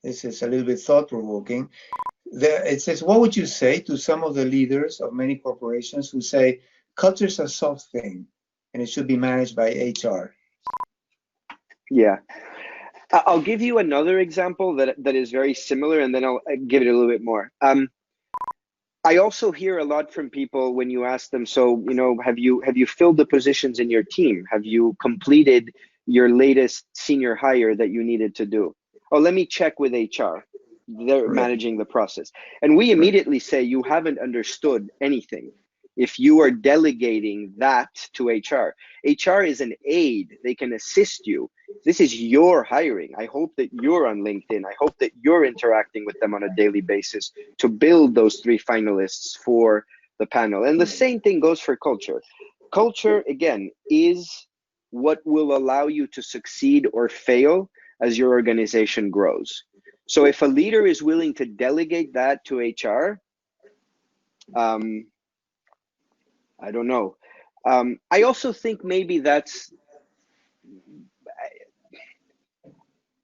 This is a little bit thought-provoking. It says, what would you say to some of the leaders of many corporations who say culture is a soft thing and it should be managed by HR? Yeah. I'll give you another example that is very similar, and then I'll give it a little bit more. I also hear a lot from people when you ask them, so, have you filled the positions in your team? Have you completed your latest senior hire that you needed to do? Oh, let me check with HR. They're managing the process. And we immediately say, you haven't understood anything. If you are delegating that to HR, HR is an aid. They can assist you. This is your hiring. I hope that you're on LinkedIn. I hope that you're interacting with them on a daily basis to build those 3 finalists for the panel. And the same thing goes for culture. Culture, again, is what will allow you to succeed or fail as your organization grows. So if a leader is willing to delegate that to HR, I don't know. I also think maybe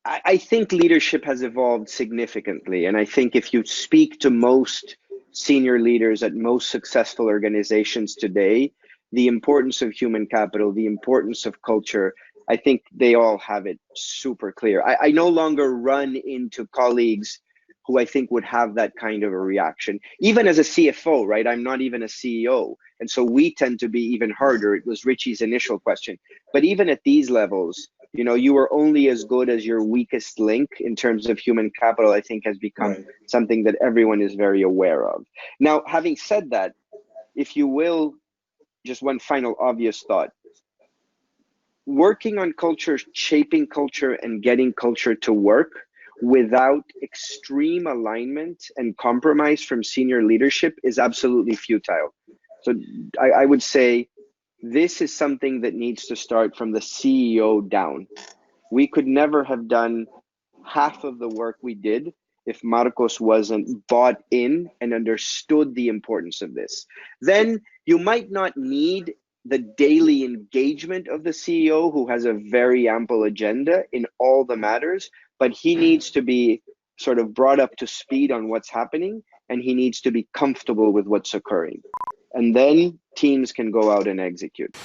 I think leadership has evolved significantly. And I think if you speak to most senior leaders at most successful organizations today, the importance of human capital, the importance of culture, I think they all have it super clear. I no longer run into colleagues who I think would have that kind of a reaction. Even as a CFO, right? I'm not even a CEO. And so we tend to be even harder. It was Richie's initial question. But even at these levels, you are only as good as your weakest link in terms of human capital, I think has become something that everyone is very aware of. Now, having said that, if you will, just one final obvious thought. Working on culture, shaping culture, and getting culture to work without extreme alignment and compromise from senior leadership is absolutely futile. So I would say this is something that needs to start from the CEO down. We could never have done half of the work we did if Marcos wasn't bought in and understood the importance of this. Then you might not need the daily engagement of the CEO, who has a very ample agenda in all the matters, but he needs to be sort of brought up to speed on what's happening, and he needs to be comfortable with what's occurring. And then teams can go out and execute.